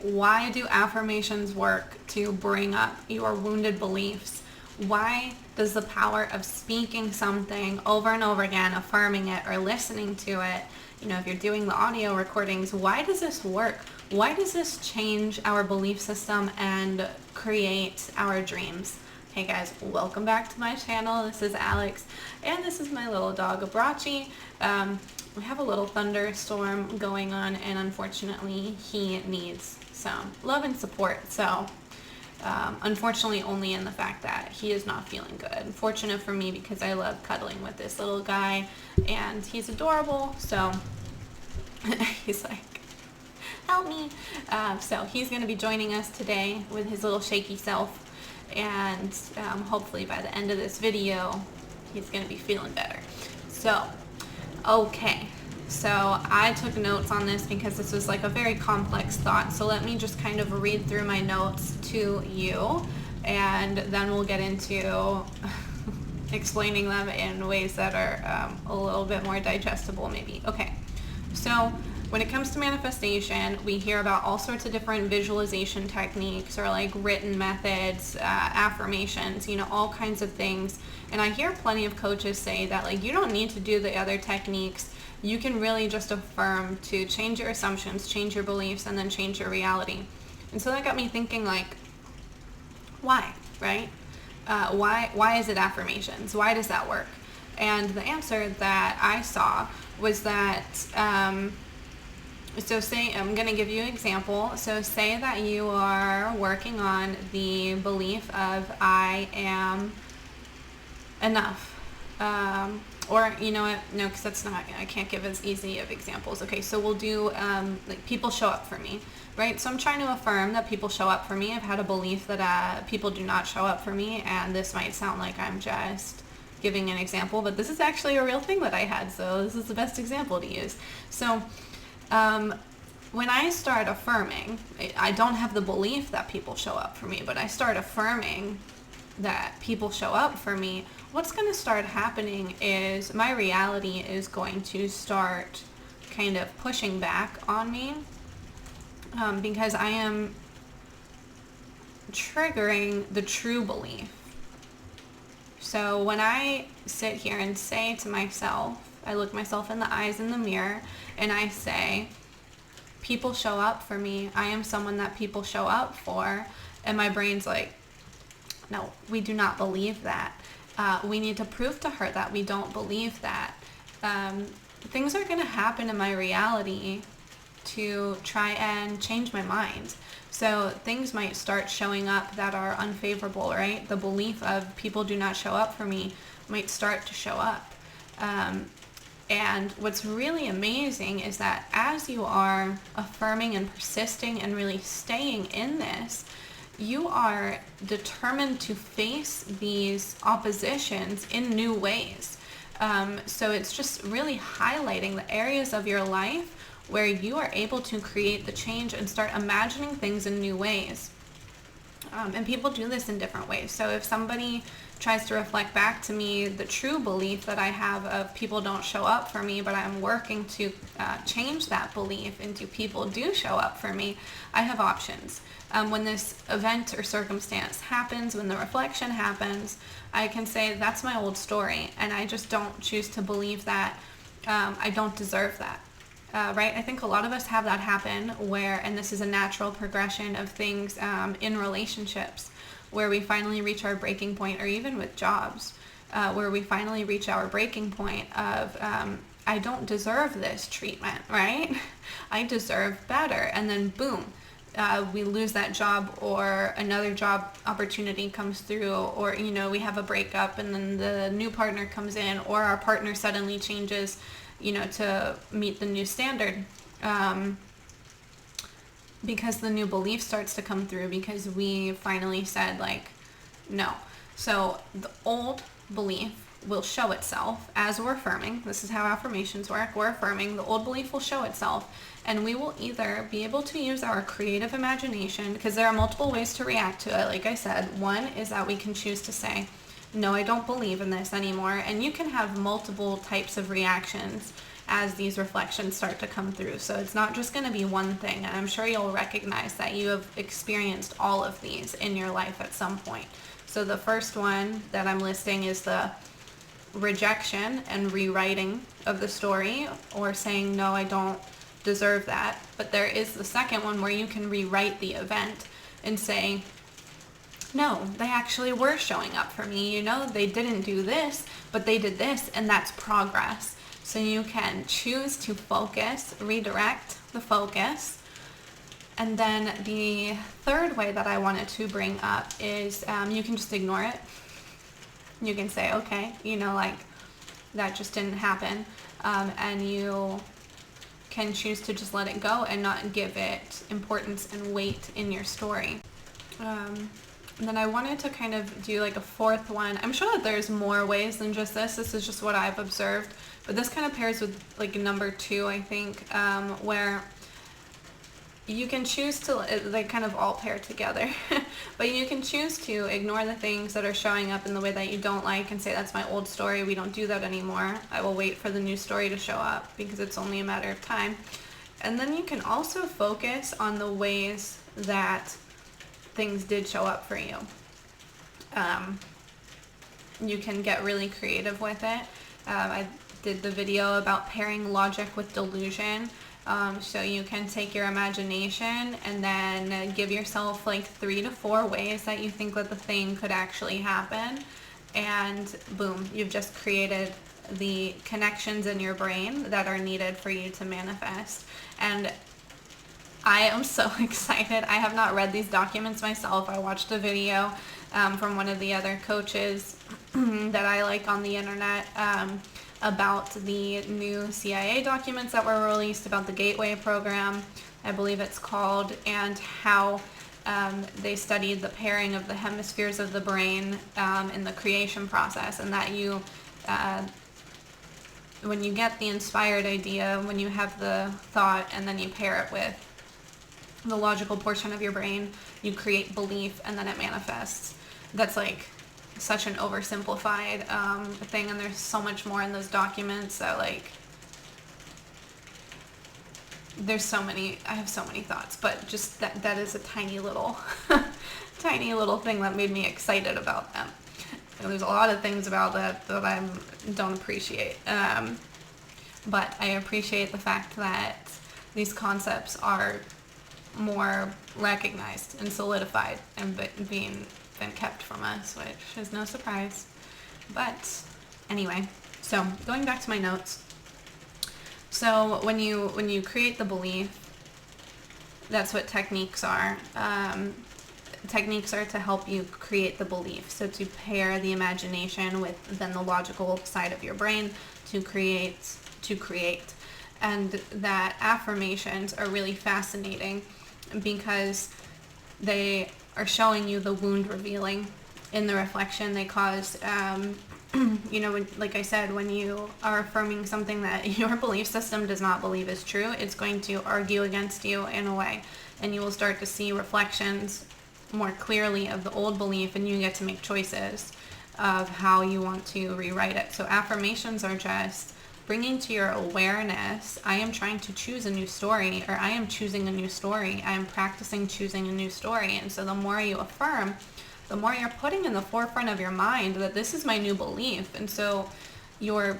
why do affirmations work to bring up your wounded beliefs? Why does the power of speaking something over and over again, affirming it or listening to it, if you're doing the audio recordings, why does this work? Why does this change our belief system and create our dreams? Hey guys, welcome back to my channel. This is Alex, and this is my little dog, Abrachi. We have a little thunderstorm going on, and unfortunately he needs some love and support. So unfortunately only in the fact that he is not feeling good. Fortunate for me because I love cuddling with this little guy and he's adorable. So he's like, help me. So he's going to be joining us today with his little shaky self, and hopefully by the end of this video he's going to be feeling better. So okay, so I took notes on this because this was like a very complex thought. So let me just kind of read through my notes to you, and then we'll get into explaining them in ways that are a little bit more digestible maybe. Okay, so when it comes to manifestation, we hear about all sorts of different visualization techniques or like written methods, affirmations, all kinds of things. And I hear plenty of coaches say that like you don't need to do the other techniques. You can really just affirm to change your assumptions, change your beliefs, and then change your reality. And so that got me thinking, like, why, right? Why is it affirmations? Why does that work? And the answer that I saw was that, so say, I'm going to give you an example. So say that you are working on the belief of I am enough. Or you know what, no, because that's not, I can't give as easy of examples. Okay, so we'll do like people show up for me, right? So I'm trying to affirm that people show up for me. I've had a belief that people do not show up for me, and this might sound like I'm just giving an example, but this is actually a real thing that I had, so this is the best example to use. So when I start affirming, I don't have the belief that people show up for me, but I start affirming that people show up for me, what's going to start happening is my reality is going to start kind of pushing back on me, because I am triggering the true belief. So when I sit here and say to myself, I look myself in the eyes in the mirror and I say, people show up for me, I am someone that people show up for, and my brain's like, no, we do not believe that. We need to prove to her that we don't believe that. Things are going to happen in my reality to try and change my mind. So things might start showing up that are unfavorable, right? The belief of people do not show up for me might start to show up. And what's really amazing is that as you are affirming and persisting and really staying in this, you are determined to face these oppositions in new ways. So it's just really highlighting the areas of your life where you are able to create the change and start imagining things in new ways. And people do this in different ways. So if somebody tries to reflect back to me the true belief that I have of people don't show up for me, but I'm working to change that belief into people do show up for me, I have options. When this event or circumstance happens, when the reflection happens, I can say that's my old story, and I just don't choose to believe that. I don't deserve that. Right? I think a lot of us have that happen where, and this is a natural progression of things in relationships, where we finally reach our breaking point, or even with jobs, where we finally reach our breaking point of, I don't deserve this treatment, right? I deserve better. And then boom, we lose that job, or another job opportunity comes through, or, we have a breakup and then the new partner comes in, or our partner suddenly changes, to meet the new standard, because the new belief starts to come through, because we finally said, like, no. So the old belief will show itself as we're affirming. This is how affirmations work. We're affirming. The old belief will show itself, and we will either be able to use our creative imagination, because there are multiple ways to react to it. Like I said, one is that we can choose to say, no, I don't believe in this anymore. And you can have multiple types of reactions as these reflections start to come through. So it's not just going to be one thing, and I'm sure you'll recognize that you have experienced all of these in your life at some point. So the first one that I'm listing is the rejection and rewriting of the story, or saying, no, I don't deserve that. But there is the second one where you can rewrite the event and say, no, they actually were showing up for me. You know, they didn't do this, but they did this, and that's progress. So you can choose to focus, redirect the focus. And then the third way that I wanted to bring up is you can just ignore it. You can say, okay, you know, like, that just didn't happen. And you can choose to just let it go and not give it importance and weight in your story. And then I wanted to kind of do like a fourth one. I'm sure that there's more ways than just this. This is just what I've observed. But this kind of pairs with like number 2, I think, where you can choose to, they kind of all pair together, but you can choose to ignore the things that are showing up in the way that you don't like and say, that's my old story. We don't do that anymore. I will wait for the new story to show up because it's only a matter of time. And then you can also focus on the ways that things did show up for you. You can get really creative with it. I did the video about pairing logic with delusion. So you can take your imagination and then give yourself like 3 to 4 ways that you think that the thing could actually happen. And boom, you've just created the connections in your brain that are needed for you to manifest. And I am so excited. I have not read these documents myself. I watched a video from one of the other coaches that I like on the internet about the new CIA documents that were released about the Gateway program, I believe it's called, and how they studied the pairing of the hemispheres of the brain in the creation process, and that you, when you get the inspired idea, when you have the thought and then you pair it with the logical portion of your brain, you create belief and then it manifests. That's like such an oversimplified thing, and there's so much more in those documents that like there's so many, I have so many thoughts, but just that is a tiny little tiny little thing that made me excited about them. And there's a lot of things about that I don't appreciate, but I appreciate the fact that these concepts are more recognized and solidified and been kept from us, which is no surprise. But anyway, so going back to my notes. So when you create the belief, that's what techniques are. Techniques are to help you create the belief. So to pair the imagination with then the logical side of your brain to create. And that affirmations are really fascinating because they are showing you the wound revealing in the reflection. They cause, like I said, when you are affirming something that your belief system does not believe is true, it's going to argue against you in a way, and you will start to see reflections more clearly of the old belief, and you get to make choices of how you want to rewrite it. So affirmations are just bringing to your awareness, I am trying to choose a new story, or I am choosing a new story. I am practicing choosing a new story. And so the more you affirm, the more you're putting in the forefront of your mind that this is my new belief. And so you're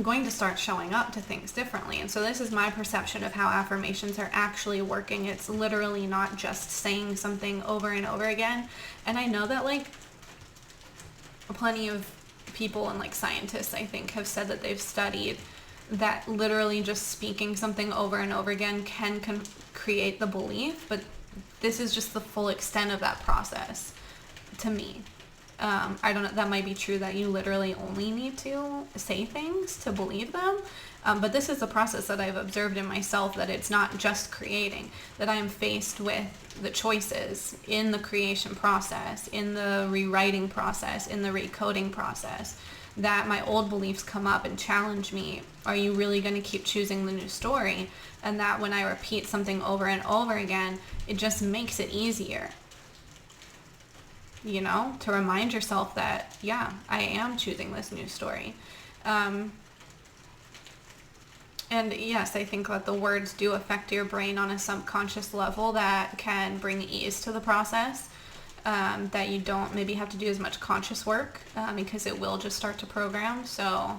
going to start showing up to things differently. And so this is my perception of how affirmations are actually working. It's literally not just saying something over and over again. And I know that like plenty of people and like scientists, I think, have said that they've studied that literally just speaking something over and over again can create the belief, but this is just the full extent of that process to me. I don't know, that might be true that you literally only need to say things to believe them, but this is a process that I've observed in myself, that it's not just creating, that I am faced with the choices in the creation process, in the rewriting process, in the recoding process, that my old beliefs come up and challenge me. Are you really going to keep choosing the new story? And that when I repeat something over and over again, it just makes it easier, to remind yourself that, yeah, I am choosing this new story. And yes, I think that the words do affect your brain on a subconscious level that can bring ease to the process, that you don't maybe have to do as much conscious work, because it will just start to program. So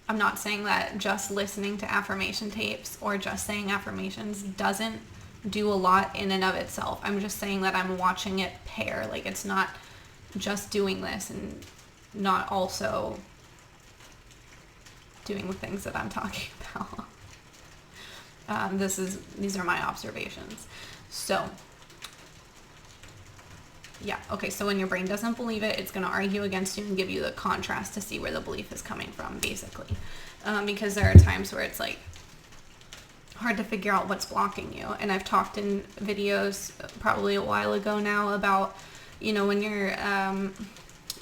I'm not saying that just listening to affirmation tapes or just saying affirmations doesn't do a lot in and of itself. I'm just saying that I'm watching it pair. Like, it's not just doing this and not also doing the things that I'm talking about. These are my observations. So yeah, okay, so when your brain doesn't believe it, it's going to argue against you and give you the contrast to see where the belief is coming from, basically. Because there are times where it's like hard to figure out what's blocking you. And I've talked in videos probably a while ago now about, when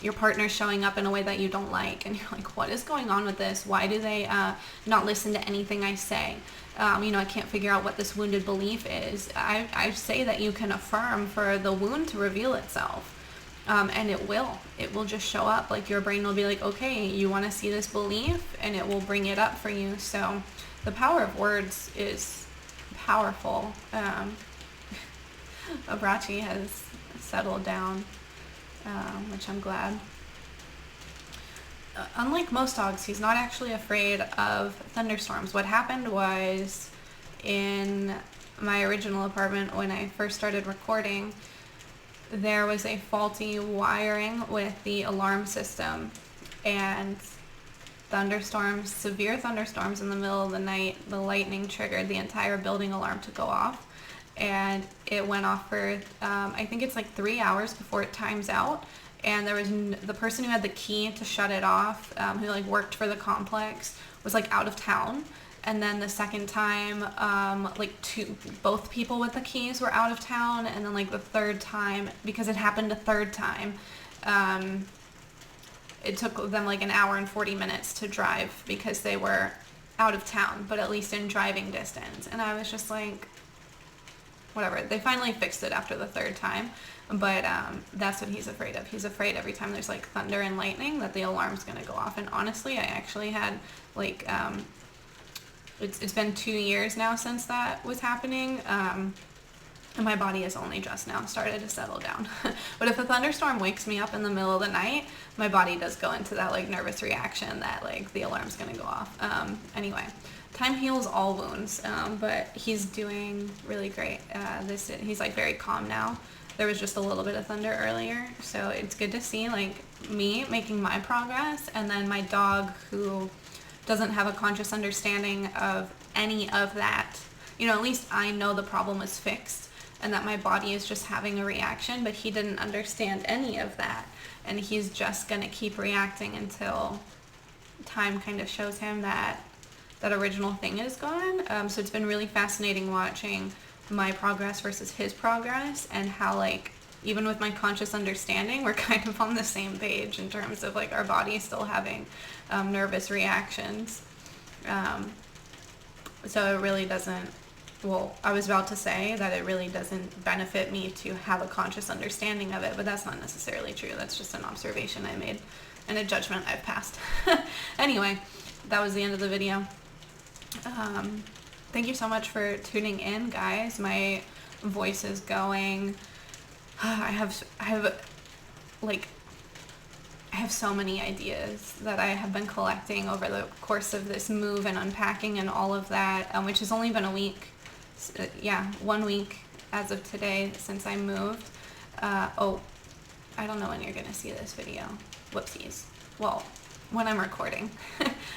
your partner's showing up in a way that you don't like, and you're like, what is going on with this? Why do they not listen to anything I say? I can't figure out what this wounded belief is. I say that you can affirm for the wound to reveal itself. And it will just show up. Like, your brain will be like, okay, you want to see this belief, and it will bring it up for you. So the power of words is powerful. Abrachi has settled down, which I'm glad. Unlike most dogs, he's not actually afraid of thunderstorms. What happened was, in my original apartment when I first started recording, there was a faulty wiring with the alarm system, and severe thunderstorms in the middle of the night, the lightning triggered the entire building alarm to go off, and it went off for I think it's like 3 hours before it times out. And there was the person who had the key to shut it off, who worked for the complex, was out of town. And then the second time, both people with the keys were out of town. And then the third time, because it happened a third time, it took them an hour and 40 minutes to drive because they were out of town, but at least in driving distance. And I was just like, whatever. They finally fixed it after the third time. But that's what he's afraid of. He's afraid every time there's thunder and lightning that the alarm's going to go off. And honestly, I actually had it's been 2 years now since that was happening. And my body has only just now started to settle down. But if a thunderstorm wakes me up in the middle of the night, my body does go into that nervous reaction that the alarm's going to go off. Anyway, time heals all wounds. But he's doing really great. He's very calm now. There was just a little bit of thunder earlier, so it's good to see me making my progress, and then my dog, who doesn't have a conscious understanding of any of that. At least I know the problem is fixed and that my body is just having a reaction, but he didn't understand any of that, and he's just gonna keep reacting until time kind of shows him that original thing is gone. So it's been really fascinating watching my progress versus his progress, and how even with my conscious understanding, we're kind of on the same page in terms of our body still having nervous reactions. So it really doesn't, I was about to say that it really doesn't benefit me to have a conscious understanding of it, but that's not necessarily true. That's just an observation I made and a judgment I've passed. Anyway, that was the end of the video. Thank you so much for tuning in, guys. My voice is going. I have so many ideas that I have been collecting over the course of this move and unpacking and all of that, which has only been a week. 1 week as of today since I moved. I don't know when you're going to see this video. Whoopsies. Well, when I'm recording.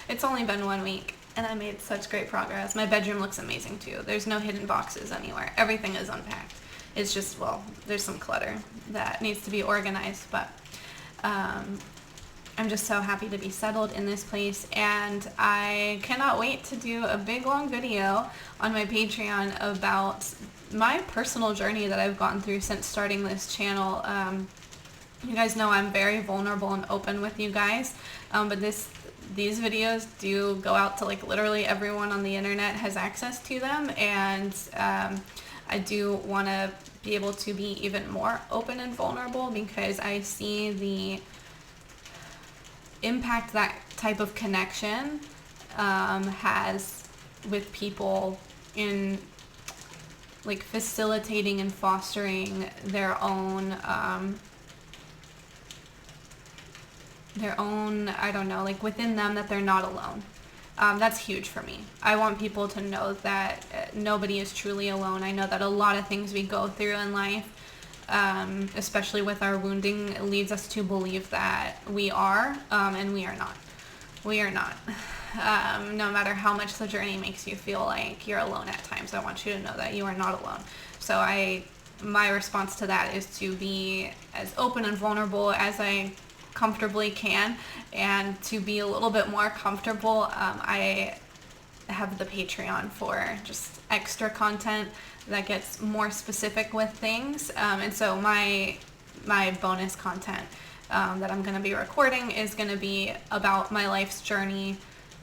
It's only been 1 week. And I made such great progress. My bedroom looks amazing too. There's no hidden boxes anywhere. Everything is unpacked. It's just, there's some clutter that needs to be organized. But I'm just so happy to be settled in this place. And I cannot wait to do a big long video on my Patreon about my personal journey that I've gone through since starting this channel. You guys know I'm very vulnerable and open with you guys. But these videos do go out to literally everyone on the internet has access to them, and I do want to be able to be even more open and vulnerable, because I see the impact that type of connection has with people in like facilitating and fostering their own, I don't know, like within them, that they're not alone. That's huge for me. I want people to know that nobody is truly alone. I know that a lot of things we go through in life, especially with our wounding, leads us to believe that we are, and we are not. We are not. No matter how much the journey makes you feel like you're alone at times, I want you to know that you are not alone. So my response to that is to be as open and vulnerable as I comfortably can, and to be a little bit more comfortable, I have the Patreon for just extra content that gets more specific with things, and so my bonus content that I'm going to be recording is going to be about my life's journey.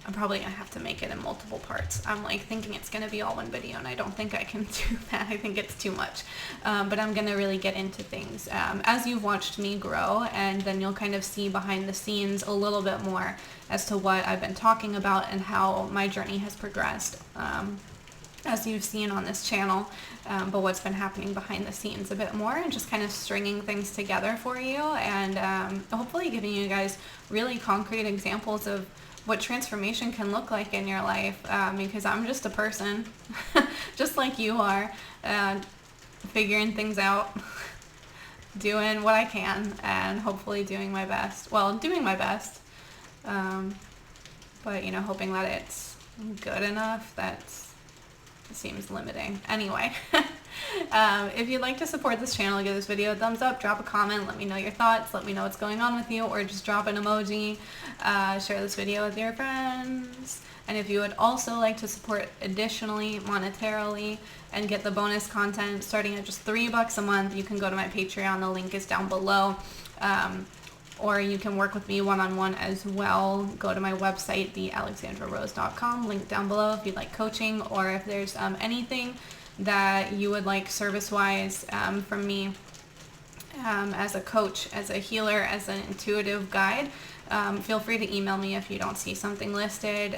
I'm probably going to have to make it in multiple parts. I'm like thinking it's going to be all one video, and I don't think I can do that. I think it's too much. But I'm going to really get into things as you've watched me grow, and then you'll kind of see behind the scenes a little bit more as to what I've been talking about and how my journey has progressed, as you've seen on this channel, but what's been happening behind the scenes a bit more, and just kind of stringing things together for you, and hopefully giving you guys really concrete examples of what transformation can look like in your life, because I'm just a person, just like you are, figuring things out, doing what I can, and hopefully doing my best. Well, doing my best, but, hoping that it's good enough, it seems limiting. Anyway, if you'd like to support this channel, give this video a thumbs up, drop a comment, let me know your thoughts, let me know what's going on with you, or just drop an emoji, share this video with your friends. And if you would also like to support additionally monetarily and get the bonus content starting at just $3 a month, you can go to my Patreon. The link is down below. Or you can work with me one-on-one as well. Go to my website, thealexandrarose.com, link down below if you'd like coaching, or if there's anything that you would like service-wise from me, as a coach, as a healer, as an intuitive guide. Feel free to email me if you don't see something listed.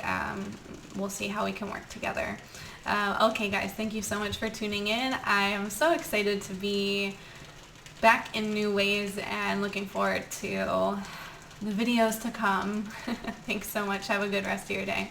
We'll see how we can work together. Okay, guys, thank you so much for tuning in. I am so excited to be back in new ways and looking forward to the videos to come. Thanks so much. Have a good rest of your day.